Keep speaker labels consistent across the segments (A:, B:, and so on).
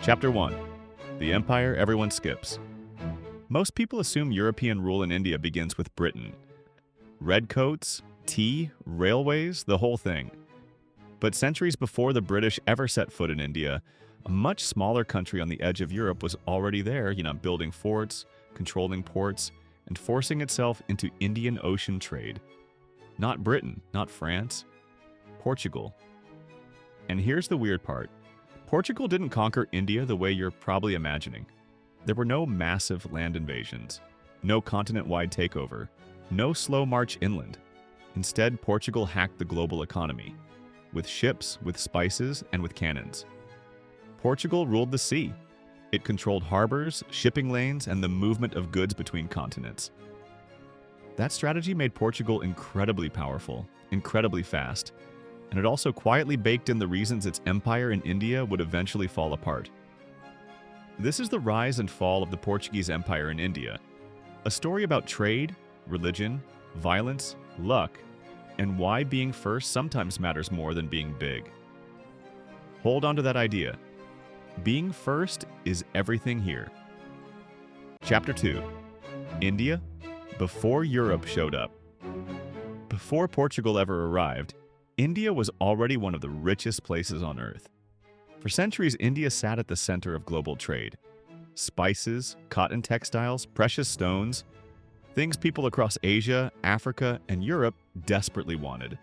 A: Chapter 1. The Empire Everyone Skips. Most people assume European rule in India begins with Britain. Redcoats, tea, railways, the whole thing. But centuries before the British ever set foot in India, a much smaller country on the edge of Europe was already there, building forts, controlling ports, and forcing itself into Indian Ocean trade. Not Britain, not France, Portugal. And here's the weird part. Portugal didn't conquer India the way you're probably imagining. There were no massive land invasions, no continent-wide takeover, no slow march inland. Instead, Portugal hacked the global economy, with ships, with spices, and with cannons. Portugal ruled the sea. It controlled harbors, shipping lanes, and the movement of goods between continents. That strategy made Portugal incredibly powerful, incredibly fast, and it also quietly baked in the reasons its empire in India would eventually fall apart. This is the rise and fall of the Portuguese Empire in India, a story about trade, religion, violence, luck, and why being first sometimes matters more than being big. Hold on to that idea. Being first is everything here. Chapter 2. India, before Europe showed up. Before Portugal ever arrived, India was already one of the richest places on Earth. For centuries, India sat at the center of global trade. Spices, cotton textiles, precious stones, things people across Asia, Africa, and Europe desperately wanted.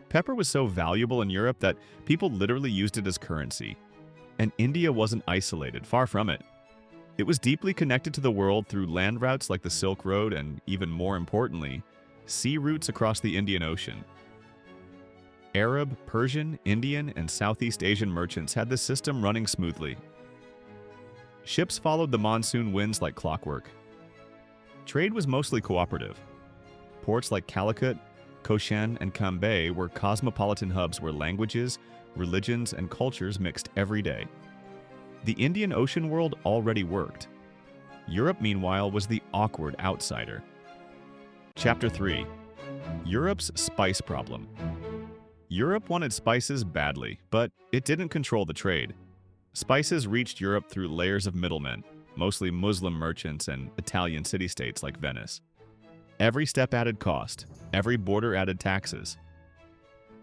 A: Pepper was so valuable in Europe that people literally used it as currency. And India wasn't isolated, far from it. It was deeply connected to the world through land routes like the Silk Road and, even more importantly, sea routes across the Indian Ocean. Arab, Persian, Indian, and Southeast Asian merchants had this system running smoothly. Ships followed the monsoon winds like clockwork. Trade was mostly cooperative. Ports like Calicut, Cochin, and Cambay were cosmopolitan hubs where languages, religions, and cultures mixed every day. The Indian Ocean world already worked. Europe, meanwhile, was the awkward outsider. Chapter 3. Europe's spice problem. Europe wanted spices badly, but it didn't control the trade. Spices reached Europe through layers of middlemen, mostly Muslim merchants and Italian city-states like Venice. Every step added cost, every border added taxes.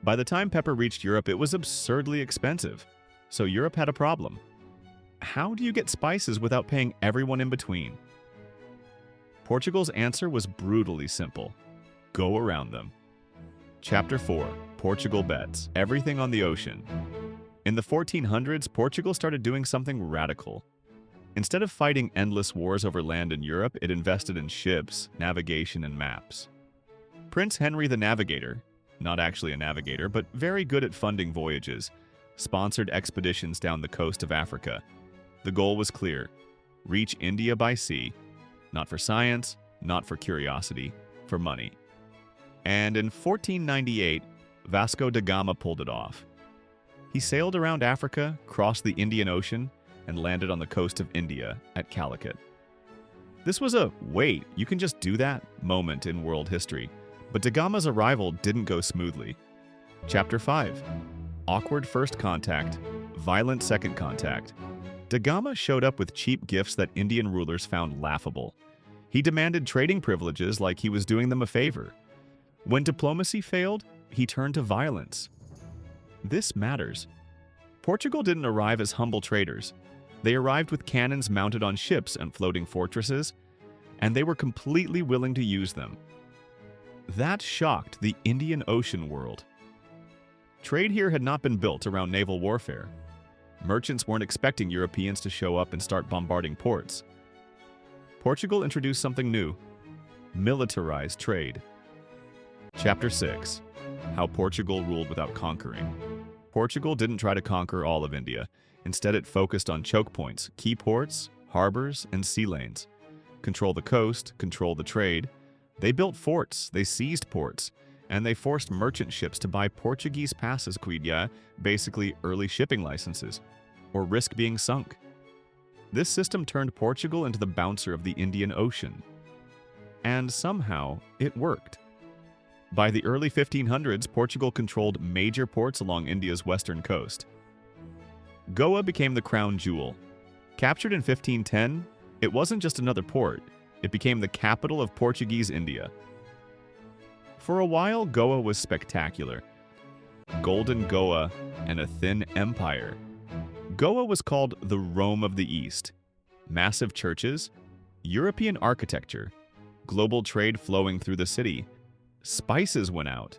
A: By the time pepper reached Europe, it was absurdly expensive, so Europe had a problem. How do you get spices without paying everyone in between? Portugal's answer was brutally simple. Go around them. Chapter 4. Portugal bets. Everything on the ocean. In the 1400s, Portugal started doing something radical. Instead of fighting endless wars over land in Europe, it invested in ships, navigation, and maps. Prince Henry the Navigator, not actually a navigator, but very good at funding voyages, sponsored expeditions down the coast of Africa. The goal was clear: reach India by sea, not for science, not for curiosity, for money. And in 1498, Vasco da Gama pulled it off. He sailed around Africa, crossed the Indian Ocean, and landed on the coast of India at Calicut. This was a "wait, you can just do that" moment in world history, but da Gama's arrival didn't go smoothly. Chapter 5. Awkward first contact, violent second contact. Da Gama showed up with cheap gifts that Indian rulers found laughable. He demanded trading privileges like he was doing them a favor. When diplomacy failed, he turned to violence. This matters. Portugal didn't arrive as humble traders. They arrived with cannons mounted on ships and floating fortresses, and they were completely willing to use them. That shocked the Indian Ocean world. Trade here had not been built around naval warfare. Merchants weren't expecting Europeans to show up and start bombarding ports. Portugal introduced something new: militarized trade. Chapter 6. How Portugal ruled without conquering. Portugal didn't try to conquer all of India. Instead, it focused on choke points, key ports, harbors, and sea lanes. Control the coast, control the trade. They built forts, they seized ports, and they forced merchant ships to buy Portuguese passes, basically early shipping licenses, or risk being sunk. This system turned Portugal into the bouncer of the Indian Ocean. And somehow, it worked. By the early 1500s, Portugal controlled major ports along India's western coast. Goa became the crown jewel. Captured in 1510, it wasn't just another port, it became the capital of Portuguese India. For a while, Goa was spectacular. Golden Goa and a thin empire. Goa was called the Rome of the East. Massive churches, European architecture, global trade flowing through the city. Spices went out.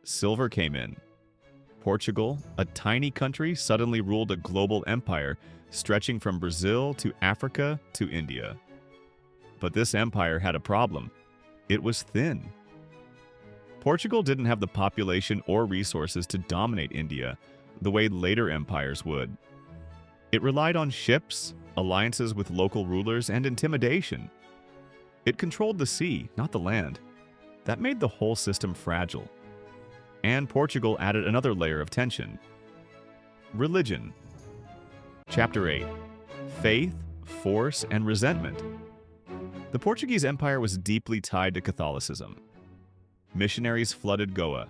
A: Silver came in. Portugal, a tiny country, suddenly ruled a global empire stretching from Brazil to Africa to India. But this empire had a problem. It was thin. Portugal didn't have the population or resources to dominate India the way later empires would. It relied on ships, alliances with local rulers, and intimidation. It controlled the sea, not the land. That made the whole system fragile. And Portugal added another layer of tension. Religion. Chapter 8. Faith, Force, and Resentment. The Portuguese Empire was deeply tied to Catholicism. Missionaries flooded Goa.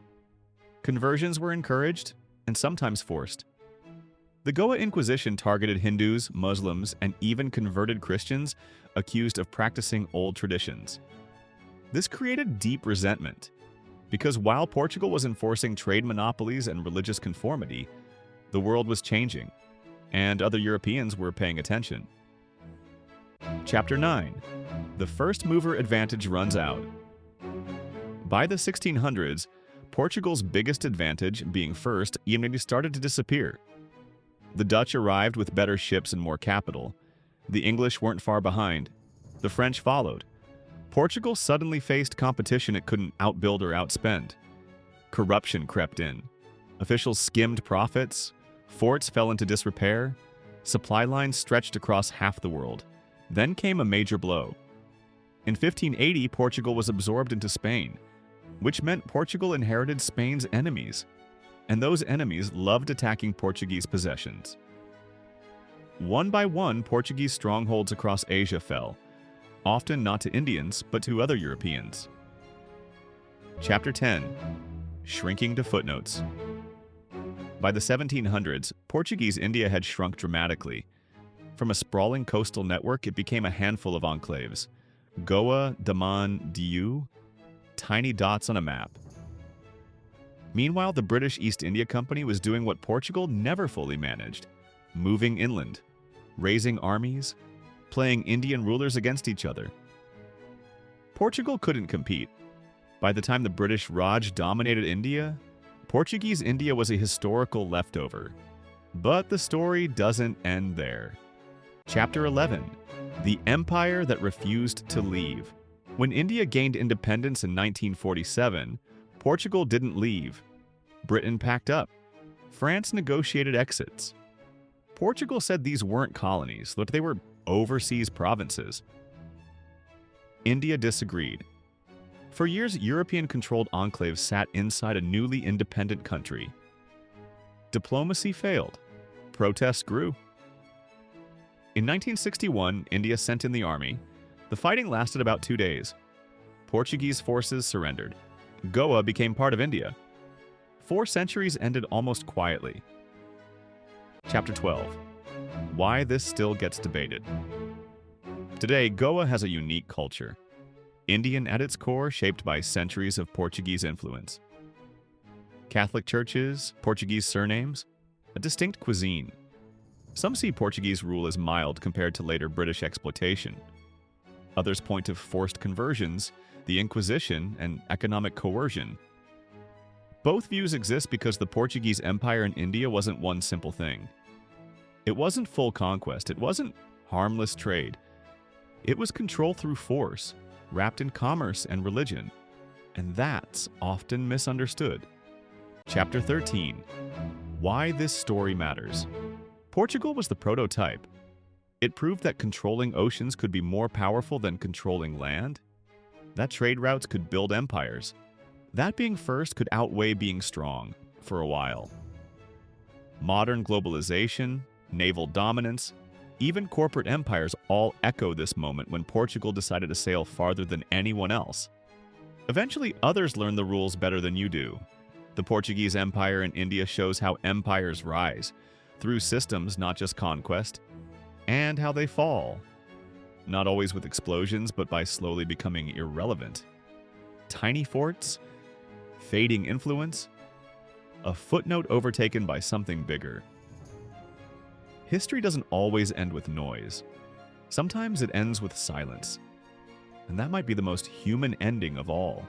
A: Conversions were encouraged and sometimes forced. The Goa Inquisition targeted Hindus, Muslims, and even converted Christians accused of practicing old traditions. This created deep resentment, because while Portugal was enforcing trade monopolies and religious conformity, the world was changing, and other Europeans were paying attention. Chapter 9. The first mover advantage runs out. By the 1600s, Portugal's biggest advantage, being first, started to disappear. The Dutch arrived with better ships and more capital. The English weren't far behind. The French followed. Portugal suddenly faced competition it couldn't outbuild or outspend. Corruption crept in. Officials skimmed profits. Forts fell into disrepair. Supply lines stretched across half the world. Then came a major blow. In 1580, Portugal was absorbed into Spain, which meant Portugal inherited Spain's enemies, and those enemies loved attacking Portuguese possessions. One by one, Portuguese strongholds across Asia fell, often not to Indians, but to other Europeans. Chapter 10. Shrinking to footnotes. By the 1700s, Portuguese India had shrunk dramatically. From a sprawling coastal network, it became a handful of enclaves. Goa, Daman, Diu, tiny dots on a map. Meanwhile, the British East India Company was doing what Portugal never fully managed: moving inland, raising armies, playing Indian rulers against each other. Portugal couldn't compete. By the time the British Raj dominated India, Portuguese India was a historical leftover. But the story doesn't end there. Chapter 11. The Empire that refused to leave. When India gained independence in 1947, Portugal didn't leave. Britain packed up. France negotiated exits. Portugal said these weren't colonies, that they were overseas provinces. India disagreed. For years, European-controlled enclaves sat inside a newly independent country. Diplomacy failed. Protests grew. In 1961, India sent in the army. The fighting lasted about 2 days. Portuguese forces surrendered. Goa became part of India. 4 centuries ended almost quietly. Chapter 12. Why this still gets debated. Today, Goa has a unique culture. Indian at its core, shaped by centuries of Portuguese influence. Catholic churches, Portuguese surnames, a distinct cuisine. Some see Portuguese rule as mild compared to later British exploitation. Others point to forced conversions, the Inquisition, and economic coercion. Both views exist because the Portuguese Empire in India wasn't one simple thing. It wasn't full conquest, it wasn't harmless trade. It was control through force, wrapped in commerce and religion. And that's often misunderstood. Chapter 13. Why this story matters. Portugal was the prototype. It proved that controlling oceans could be more powerful than controlling land, that trade routes could build empires, that being first could outweigh being strong for a while. Modern globalization, naval dominance, even corporate empires all echo this moment when Portugal decided to sail farther than anyone else. Eventually, others learn the rules better than you do. The Portuguese Empire in India shows how empires rise, through systems, not just conquest, and how they fall. Not always with explosions, but by slowly becoming irrelevant. Tiny forts, fading influence, a footnote overtaken by something bigger. History doesn't always end with noise. Sometimes it ends with silence. And that might be the most human ending of all.